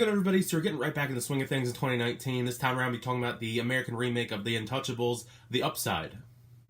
good, everybody? So we're getting right back in the swing of things in 2019. This time around, we'll be talking about the American remake of The Intouchables, The Upside.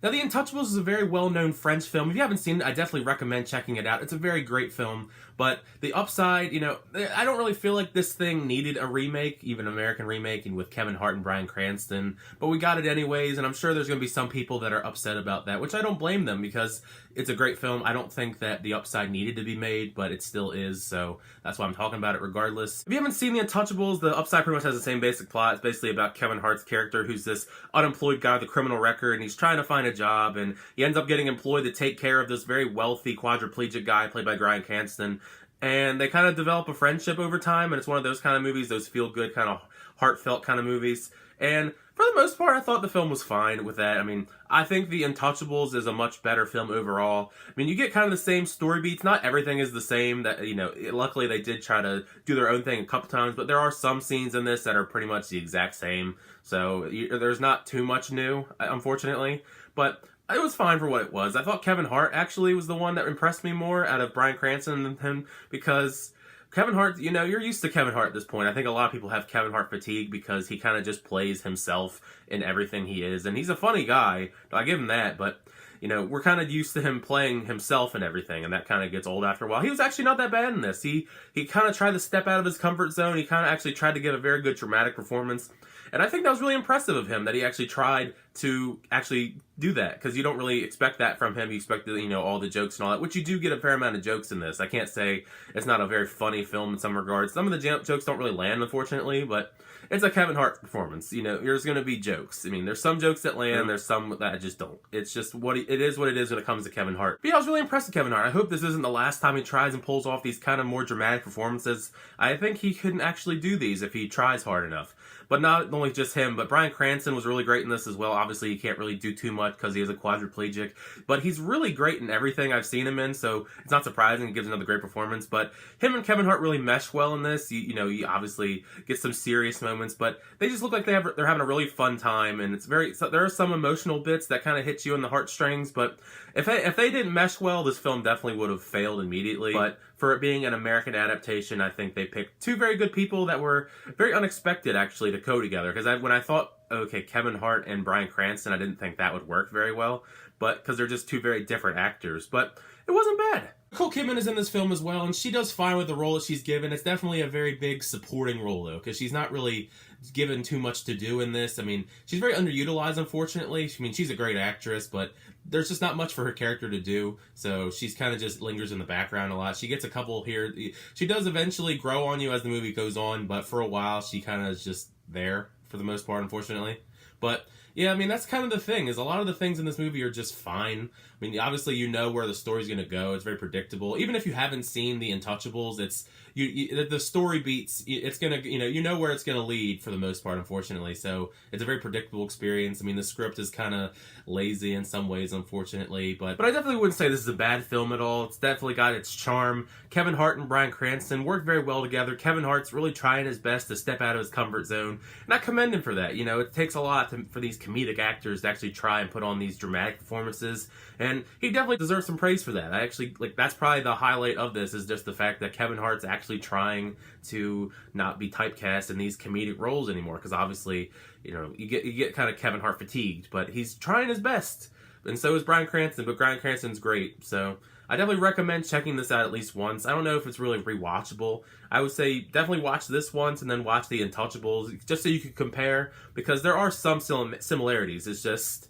Now, The Intouchables is a very well-known French film. If you haven't seen it, I definitely recommend checking it out. It's a very great film, but The Upside, I don't really feel like this thing needed a remake, even an American remake, and with Kevin Hart and Bryan Cranston, but we got it anyways, and I'm sure there's going to be some people that are upset about that, which I don't blame them, because it's a great film. I don't think that The Upside needed to be made, but it still is, so that's why I'm talking about it regardless. If you haven't seen The Untouchables, The Upside pretty much has the same basic plot. It's basically about Kevin Hart's character, who's this unemployed guy with a criminal record, and he's trying to find a job, and he ends up getting employed to take care of this very wealthy quadriplegic guy played by Bryan Cranston, and they kind of develop a friendship over time, and it's one of those kind of movies, those feel-good kind of heartfelt kind of movies, and for the most part, I thought the film was fine with that. I mean, I think The Intouchables is a much better film overall. I mean, you get kind of the same story beats. Not everything is the same. That luckily they did try to do their own thing a couple times, but there are some scenes in this that are pretty much the exact same. So there's not too much new, unfortunately. But it was fine for what it was. I thought Kevin Hart actually was the one that impressed me more out of Bryan Cranston than him, because Kevin Hart, you're used to Kevin Hart at this point. I think a lot of people have Kevin Hart fatigue because he kind of just plays himself in everything he is. And he's a funny guy, I give him that, but, we're kind of used to him playing himself and everything, and that kind of gets old after a while. He was actually not that bad in this. He kind of tried to step out of his comfort zone. He kind of actually tried to give a very good dramatic performance. And I think that was really impressive of him, that he actually tried to actually do that, because you don't really expect that from him. You expect, all the jokes and all that, which you do get a fair amount of jokes in this. I can't say it's not a very funny film in some regards. Some of the jokes don't really land, unfortunately, but it's a Kevin Hart performance. There's going to be jokes. I mean, there's some jokes that land, there's some that just don't. It's just it is what it is when it comes to Kevin Hart. But yeah, I was really impressed with Kevin Hart. I hope this isn't the last time he tries and pulls off these kind of more dramatic performances. I think he couldn't actually do these if he tries hard enough. But not only just him, but Bryan Cranston was really great in this as well. Obviously, he can't really do too much because he is a quadriplegic, but he's really great in everything I've seen him in, so it's not surprising. He gives another great performance, but him and Kevin Hart really mesh well in this. You obviously get some serious moments, but they just look like they're having a really fun time, and there are some emotional bits that kind of hit you in the heartstrings, but if they didn't mesh well, this film definitely would have failed immediately. But for it being an American adaptation, I think they picked two very good people that were very unexpected, actually, to go together. Because when I thought, okay, Kevin Hart and Bryan Cranston, I didn't think that would work very well, but because they're just two very different actors. But it wasn't bad. Nicole Kidman is in this film as well, and she does fine with the role that she's given. It's definitely a very big supporting role, though, because she's not really given too much to do in this. I mean, she's very underutilized, unfortunately. I mean, she's a great actress, but there's just not much for her character to do, so she's kind of just lingers in the background a lot. She gets a couple here. She does eventually grow on you as the movie goes on, but for a while, she kind of is just there for the most part, unfortunately. But yeah, I mean, that's kind of the thing, is a lot of the things in this movie are just fine. I mean, obviously where the story's going to go. It's very predictable. Even if you haven't seen The Intouchables, the story beats, it's going to, where it's going to lead for the most part, unfortunately. So it's a very predictable experience. I mean, the script is kind of lazy in some ways, unfortunately. But I definitely wouldn't say this is a bad film at all. It's definitely got its charm. Kevin Hart and Bryan Cranston work very well together. Kevin Hart's really trying his best to step out of his comfort zone. And I commend him for that. It takes a lot for these comedic actors to actually try and put on these dramatic performances. And he definitely deserves some praise for that. I actually, that's probably the highlight of this, is just the fact that Kevin Hart's actually trying to not be typecast in these comedic roles anymore. Because obviously, you get kind of Kevin Hart fatigued, but he's trying his best. And so is Bryan Cranston, but Bryan Cranston's great. So I definitely recommend checking this out at least once. I don't know if it's really rewatchable. I would say definitely watch this once and then watch The Intouchables, just so you could compare, because there are some similarities. It's just,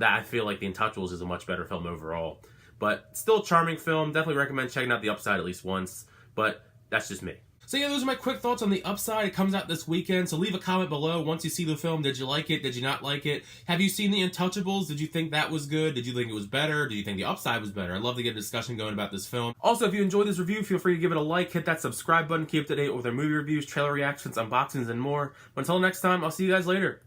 I feel like The Intouchables is a much better film overall. But still a charming film. Definitely recommend checking out The Upside at least once. But that's just me. So yeah, those are my quick thoughts on The Upside. It comes out this weekend, so leave a comment below once you see the film. Did you like it? Did you not like it? Have you seen The Intouchables? Did you think that was good? Did you think it was better? Did you think The Upside was better? I'd love to get a discussion going about this film. Also, if you enjoyed this review, feel free to give it a like, hit that subscribe button, keep up to date with our movie reviews, trailer reactions, unboxings, and more. But until next time, I'll see you guys later.